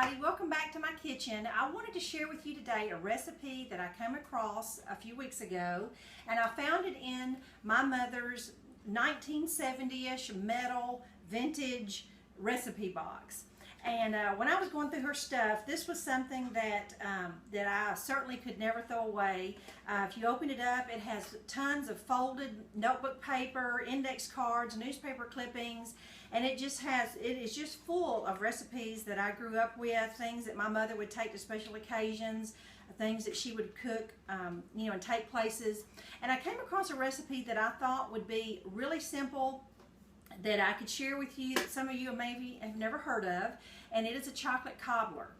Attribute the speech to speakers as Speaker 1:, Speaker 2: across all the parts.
Speaker 1: everybody, welcome back to my kitchen. I wanted to share with you today a recipe that I came across a few weeks ago, and I found it in my mother's 1970-ish metal vintage recipe box. And when I was going through her stuff, this was something that I certainly could never throw away. If you open it up, it has tons of folded notebook paper, index cards, newspaper clippings, and it is just full of recipes that I grew up with, things that my mother would take to special occasions, things that she would cook, and take places. And I came across a recipe that I thought would be really simple, that I could share with you, that some of you maybe have never heard of, and it is a chocolate cobbler.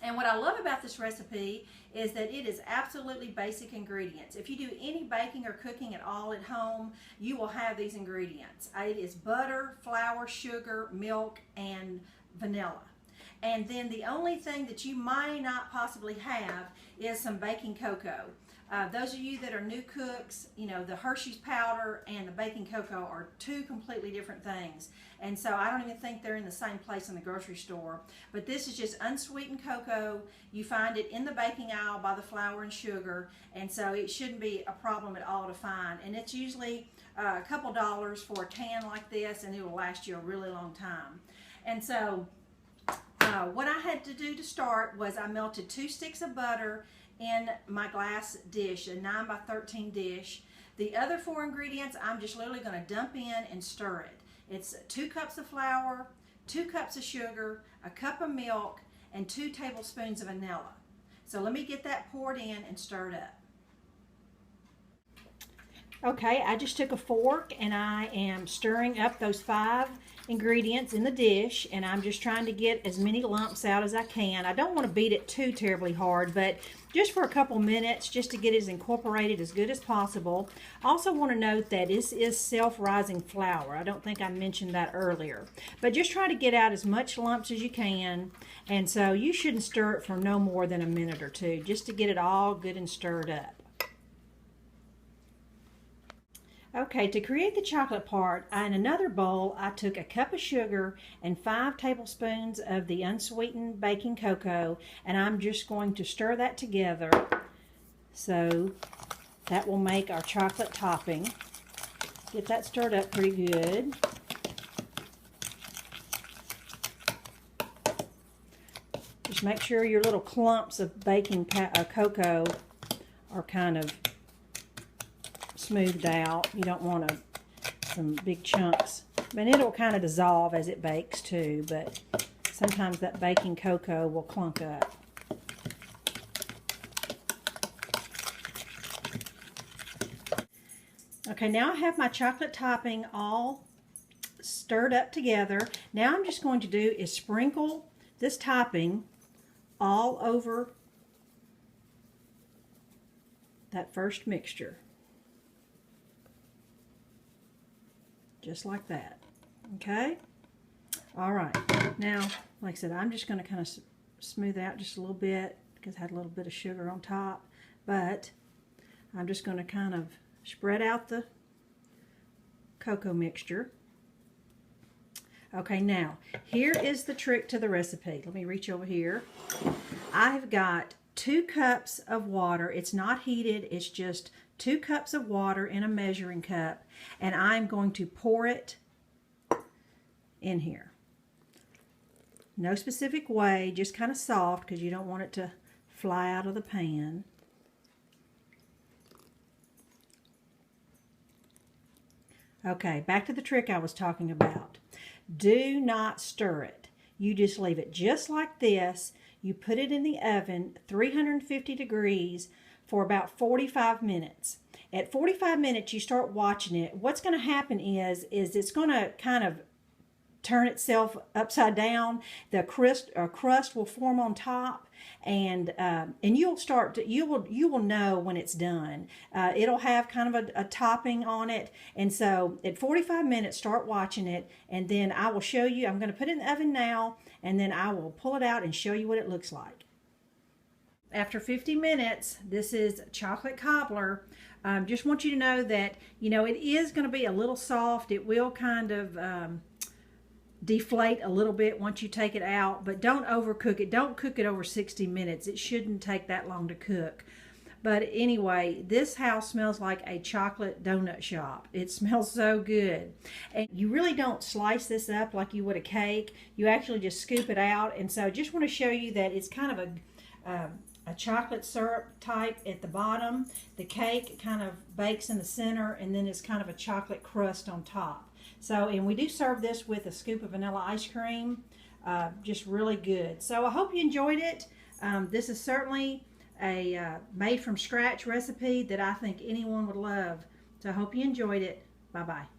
Speaker 1: And what I love about this recipe is that it is absolutely basic ingredients. If you do any baking or cooking at all at home, you will have these ingredients. It is butter, flour, sugar, milk, and vanilla. And then the only thing that you might not possibly have is some baking cocoa. Those of you that are new cooks, the Hershey's powder and the baking cocoa are two completely different things. And so I don't even think they're in the same place in the grocery store. But this is just unsweetened cocoa. You find it in the baking aisle by the flour and sugar. And so it shouldn't be a problem at all to find. And it's usually a couple dollars for a can like this, and it will last you a really long time. And so what I had to do to start was I melted 2 sticks of butter in my glass dish, a 9 by 13 dish. The other 4 ingredients I'm just literally going to dump in and stir it. It's 2 cups of flour, 2 cups of sugar, a cup of milk, and 2 tablespoons of vanilla. So let me get that poured in and stirred up. Okay, I just took a fork and I am stirring up those 5 ingredients in the dish, and I'm just trying to get as many lumps out as I can. I don't want to beat it too terribly hard, but just for a couple minutes, just to get it incorporated as good as possible. I also want to note that this is self-rising flour. I don't think I mentioned that earlier, but just try to get out as much lumps as you can. And so you shouldn't stir it for no more than a minute or two, just to get it all good and stirred up. Okay, to create the chocolate part, in another bowl, I took a cup of sugar and 5 tablespoons of the unsweetened baking cocoa, and I'm just going to stir that together so that will make our chocolate topping. Get that stirred up pretty good. Just make sure your little clumps of baking cocoa are kind of smoothed out. You don't want some big chunks, and it'll kind of dissolve as it bakes too, but sometimes that baking cocoa will clunk up. Okay, now I have my chocolate topping all stirred up together. Now I'm just going to do is sprinkle this topping all over that first mixture. Just like that. Okay? All right. Now, like I said, I'm just going to kind of smooth out just a little bit because I had a little bit of sugar on top. But I'm just going to kind of spread out the cocoa mixture. Okay, now, here is the trick to the recipe. Let me reach over here. I've got 2 cups of water. It's not heated. It's just 2 cups of water in a measuring cup, and I'm going to pour it in here. No specific way, just kind of soft because you don't want it to fly out of the pan. Okay, back to the trick I was talking about. Do not stir it. You just leave it just like this. You put it in the oven, 350 degrees, for about 45 minutes. At 45 minutes, you start watching it. What's going to happen is it's going to kind of turn itself upside down. The crust will form on top, and you will know when it's done. It'll have kind of a topping on it, and so at 45 minutes, start watching it, and then I will show you. I'm going to put it in the oven now, and then I will pull it out and show you what it looks like. After 50 minutes, this is chocolate cobbler. Just want you to know that, it is going to be a little soft. It will kind of deflate a little bit once you take it out, but don't overcook it. Don't cook it over 60 minutes. It shouldn't take that long to cook. But anyway, this house smells like a chocolate donut shop. It smells so good. And you really don't slice this up like you would a cake. You actually just scoop it out. And so I just want to show you that it's kind of a chocolate syrup type at the bottom. The cake kind of bakes in the center, and then it's kind of a chocolate crust on top. So, and we do serve this with a scoop of vanilla ice cream. Just really good. So I hope you enjoyed it. This is certainly a made from scratch recipe that I think anyone would love. So I hope you enjoyed it. Bye-bye.